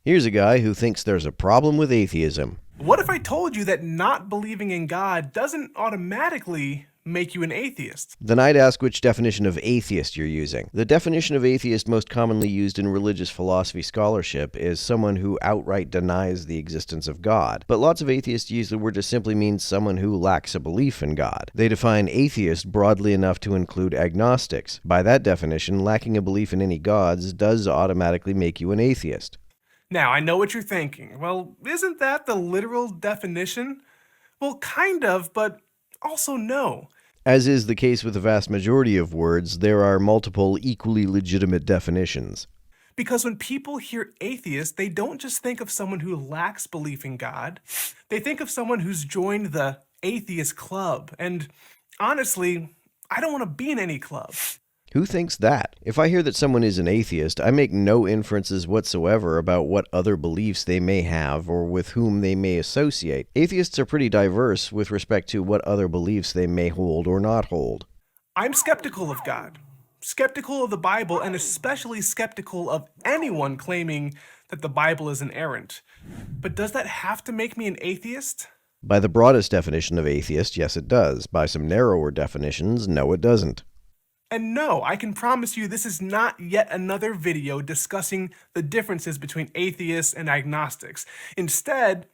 Here's a guy who thinks there's a problem with atheism. What if I told you that not believing in God doesn't automatically make you an atheist? Then I'd ask which definition of atheist you're using. The definition of atheist most commonly used in religious philosophy scholarship is someone who outright denies the existence of God. But lots of atheists use the word to simply mean someone who lacks a belief in God. They define atheist broadly enough to include agnostics. By that definition, lacking a belief in any gods does automatically make you an atheist. Now, I know what you're thinking. Well, isn't that the literal definition? Well, kind of, but also no. As is the case with the vast majority of words, there are multiple equally legitimate definitions. Because when people hear atheist, they don't just think of someone who lacks belief in God. They think of someone who's joined the atheist club. And honestly, I don't want to be in any club. Who thinks that? If I hear that someone is an atheist, I make no inferences whatsoever about what other beliefs they may have or with whom they may associate. Atheists are pretty diverse with respect to what other beliefs they may hold or not hold. I'm skeptical of God, skeptical of the Bible, and especially skeptical of anyone claiming that the Bible is inerrant. But does that have to make me an atheist? By the broadest definition of atheist, yes it does. By some narrower definitions, no it doesn't. And no, I can promise you this is not yet another video discussing the differences between atheists and agnostics. Instead,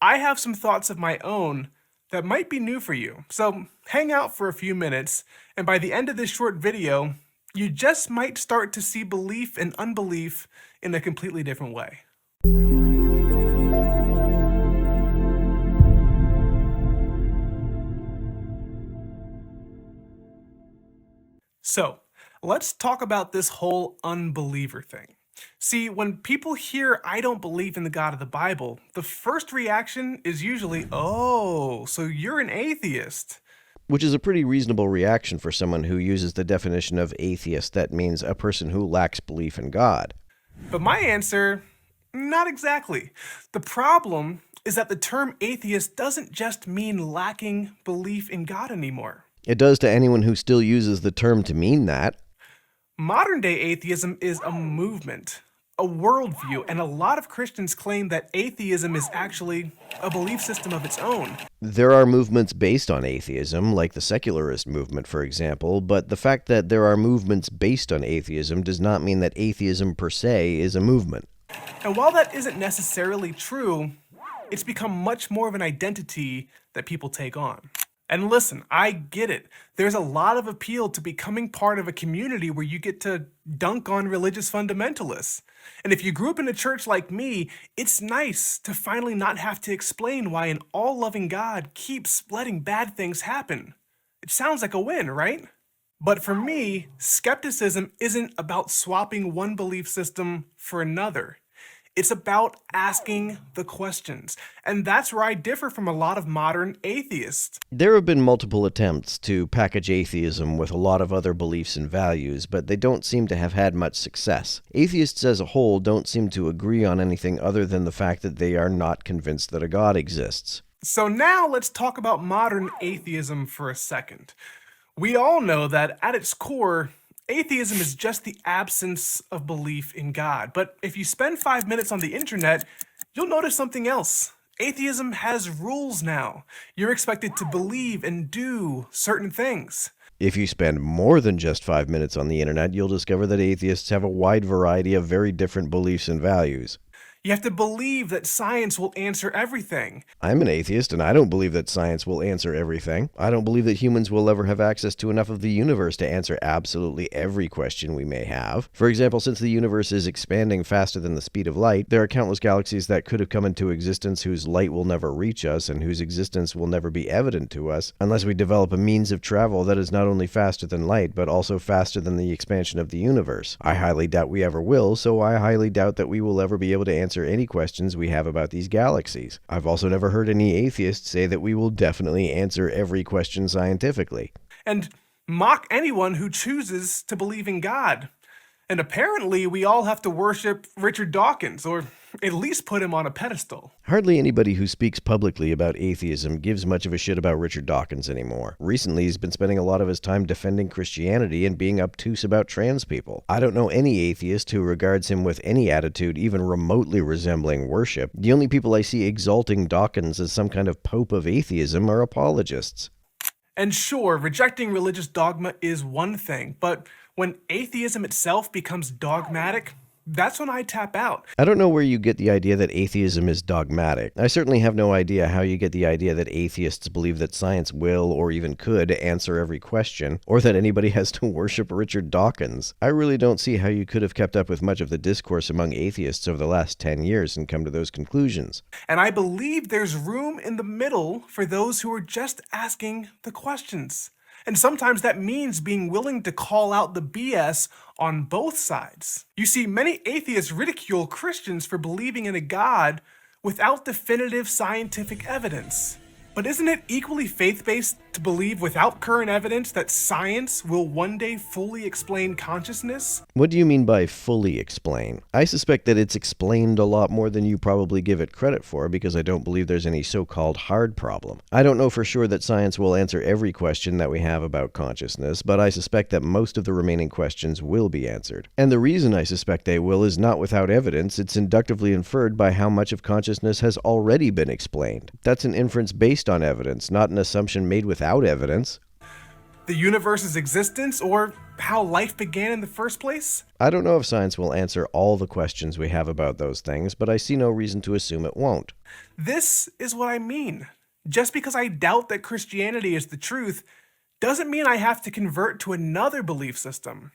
I have some thoughts of my own that might be new for you. So hang out for a few minutes, and by the end of this short video, you just might start to see belief and unbelief in a completely different way. So, let's talk about this whole unbeliever thing. See, when people hear I don't believe in the God of the Bible, the first reaction is usually, oh, so you're an atheist. Which is a pretty reasonable reaction for someone who uses the definition of atheist that means a person who lacks belief in God. But my answer, not exactly. The problem is that the term atheist doesn't just mean lacking belief in God anymore. It does to anyone who still uses the term to mean that. Modern-day atheism is a movement, a worldview, and a lot of Christians claim that atheism is actually a belief system of its own. There are movements based on atheism, like the secularist movement, for example, but the fact that there are movements based on atheism does not mean that atheism per se is a movement. And while that isn't necessarily true, it's become much more of an identity that people take on. And listen, I get it. There's a lot of appeal to becoming part of a community where you get to dunk on religious fundamentalists. And if you grew up in a church like me, it's nice to finally not have to explain why an all-loving God keeps letting bad things happen. It sounds like a win, right? But for me, skepticism isn't about swapping one belief system for another. It's about asking the questions. And that's where I differ from a lot of modern atheists. There have been multiple attempts to package atheism with a lot of other beliefs and values, but they don't seem to have had much success. Atheists as a whole don't seem to agree on anything other than the fact that they are not convinced that a God exists. So now let's talk about modern atheism for a second. We all know that at its core, atheism is just the absence of belief in God. But if you spend 5 minutes on the internet, you'll notice something else. Atheism has rules now. You're expected to believe and do certain things. If you spend more than just 5 minutes on the internet, you'll discover that atheists have a wide variety of very different beliefs and values. You have to believe that science will answer everything. I'm an atheist, and I don't believe that science will answer everything. I don't believe that humans will ever have access to enough of the universe to answer absolutely every question we may have. For example, since the universe is expanding faster than the speed of light, there are countless galaxies that could have come into existence whose light will never reach us and whose existence will never be evident to us unless we develop a means of travel that is not only faster than light, but also faster than the expansion of the universe. I highly doubt we ever will, so I highly doubt that we will ever be able to answer any questions we have about these galaxies. I've also never heard any atheists say that we will definitely answer every question scientifically. And mock anyone who chooses to believe in God. And apparently, we all have to worship Richard Dawkins, or at least put him on a pedestal. Hardly anybody who speaks publicly about atheism gives much of a shit about Richard Dawkins anymore. Recently, he's been spending a lot of his time defending Christianity and being obtuse about trans people. I don't know any atheist who regards him with any attitude even remotely resembling worship. The only people I see exalting Dawkins as some kind of pope of atheism are apologists. And sure, rejecting religious dogma is one thing, but when atheism itself becomes dogmatic, that's when I tap out. I don't know where you get the idea that atheism is dogmatic. I certainly have no idea how you get the idea that atheists believe that science will, or even could, answer every question, or that anybody has to worship Richard Dawkins. I really don't see how you could have kept up with much of the discourse among atheists over the last 10 years and come to those conclusions. And I believe there's room in the middle for those who are just asking the questions. And sometimes that means being willing to call out the BS on both sides. You see, many atheists ridicule Christians for believing in a God without definitive scientific evidence. But isn't it equally faith-based to believe without current evidence that science will one day fully explain consciousness? What do you mean by fully explain? I suspect that it's explained a lot more than you probably give it credit for because I don't believe there's any so-called hard problem. I don't know for sure that science will answer every question that we have about consciousness, but I suspect that most of the remaining questions will be answered. And the reason I suspect they will is not without evidence. It's inductively inferred by how much of consciousness has already been explained. That's an inference based on evidence, not an assumption made without evidence. The universe's existence, or how life began in the first place? I don't know if science will answer all the questions we have about those things, but I see no reason to assume it won't. This is what I mean. Just because I doubt that Christianity is the truth doesn't mean I have to convert to another belief system.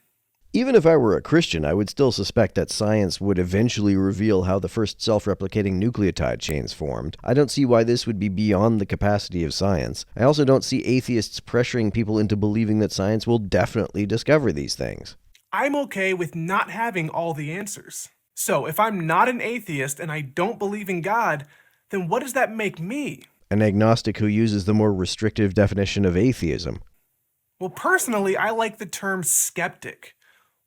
Even if I were a Christian, I would still suspect that science would eventually reveal how the first self-replicating nucleotide chains formed. I don't see why this would be beyond the capacity of science. I also don't see atheists pressuring people into believing that science will definitely discover these things. I'm okay with not having all the answers. So if I'm not an atheist and I don't believe in God, then what does that make me? An agnostic who uses the more restrictive definition of atheism. Well, personally, I like the term skeptic.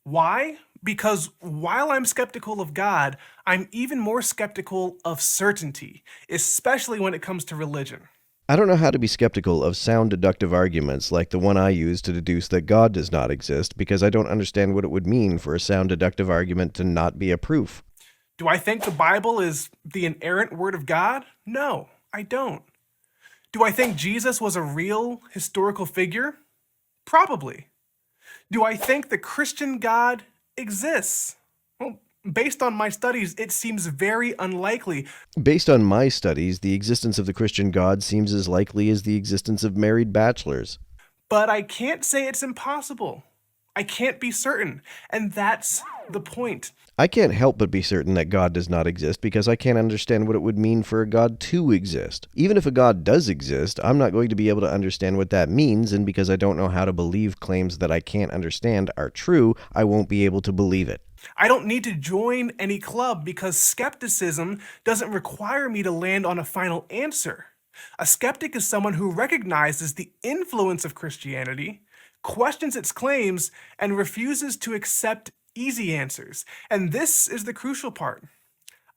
Why? Because while I'm skeptical of God, I'm even more skeptical of certainty, especially when it comes to religion. I don't know how to be skeptical of sound deductive arguments like the one I use to deduce that God does not exist because I don't understand what it would mean for a sound deductive argument to not be a proof. Do I think the Bible is the inerrant word of God? No, I don't. Do I think Jesus was a real historical figure? Probably. Do I think the Christian God exists? Well, based on my studies, it seems very unlikely. Based on my studies, the existence of the Christian God seems as likely as the existence of married bachelors. But I can't say it's impossible. I can't be certain, and that's the point. I can't help but be certain that God does not exist because I can't understand what it would mean for a God to exist. Even if a God does exist, I'm not going to be able to understand what that means, and because I don't know how to believe claims that I can't understand are true, I won't be able to believe it. I don't need to join any club because skepticism doesn't require me to land on a final answer. A skeptic is someone who recognizes the influence of Christianity, questions its claims, and refuses to accept easy answers. And this is the crucial part.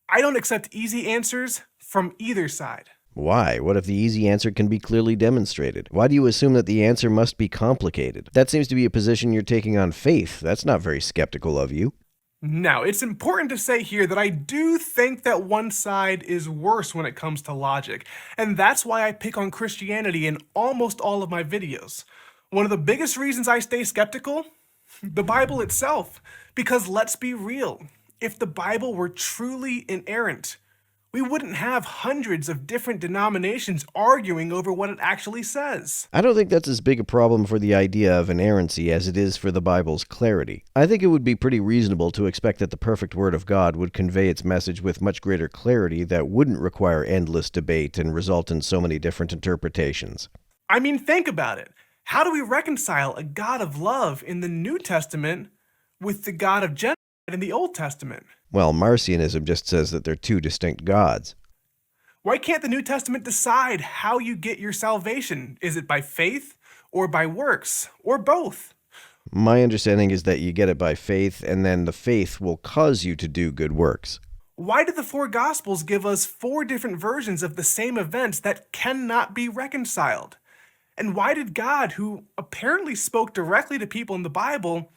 I don't accept easy answers from either side. Why? What if the easy answer can be clearly demonstrated? Why do you assume that the answer must be complicated? That seems to be a position you're taking on faith. That's not very skeptical of you. Now, it's important to say here that I do think that one side is worse when it comes to logic, and that's why I pick on Christianity in almost all of my videos. One of the biggest reasons I stay skeptical? The Bible itself. Because let's be real, if the Bible were truly inerrant, we wouldn't have hundreds of different denominations arguing over what it actually says. I don't think that's as big a problem for the idea of inerrancy as it is for the Bible's clarity. I think it would be pretty reasonable to expect that the perfect Word of God would convey its message with much greater clarity that wouldn't require endless debate and result in so many different interpretations. I mean, think about it. How do we reconcile a God of love in the New Testament with the God of genocide in the Old Testament? Well, Marcionism just says that they're two distinct gods. Why can't the New Testament decide how you get your salvation? Is it by faith or by works or both? My understanding is that you get it by faith, and then the faith will cause you to do good works. Why did the four Gospels give us four different versions of the same events that cannot be reconciled? And why did God, who apparently spoke directly to people in the Bible,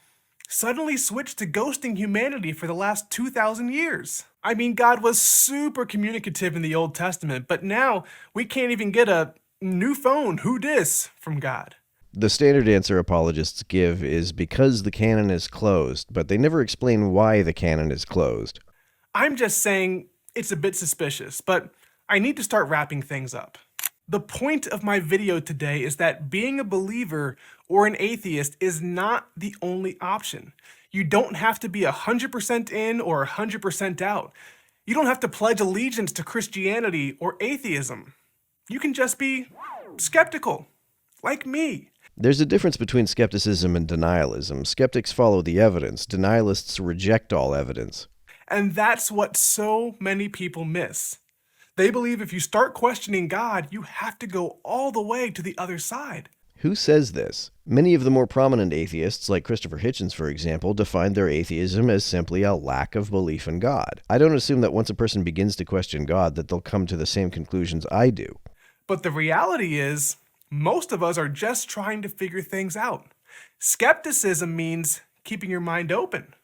suddenly switch to ghosting humanity for the last 2,000 years? I mean, God was super communicative in the Old Testament, but now we can't even get a new phone, who dis, from God. The standard answer apologists give is because the canon is closed, but they never explain why the canon is closed. I'm just saying it's a bit suspicious, but I need to start wrapping things up. The point of my video today is that being a believer or an atheist is not the only option. You don't have to be 100% in or 100% out. You don't have to pledge allegiance to Christianity or atheism. You can just be skeptical, like me. There's a difference between skepticism and denialism. Skeptics follow the evidence. Denialists reject all evidence. And that's what so many people miss. They believe if you start questioning God, you have to go all the way to the other side. Who says this? Many of the more prominent atheists, like Christopher Hitchens, for example, define their atheism as simply a lack of belief in God. I don't assume that once a person begins to question God that they'll come to the same conclusions I do. But the reality is, most of us are just trying to figure things out. Skepticism means keeping your mind open,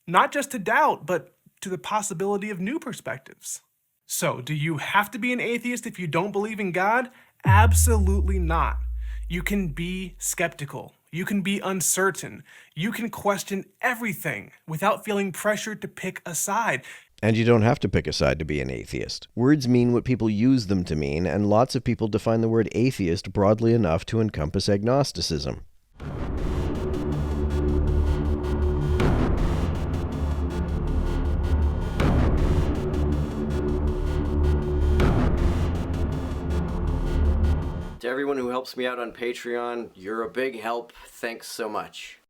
not just to doubt, but to the possibility of new perspectives. So, do you have to be an atheist if you don't believe in God? Absolutely not. You can be skeptical. You can be uncertain. You can question everything without feeling pressured to pick a side. And you don't have to pick a side to be an atheist. Words mean what people use them to mean, and lots of people define the word atheist broadly enough to encompass agnosticism. To everyone who helps me out on Patreon, you're a big help. Thanks so much.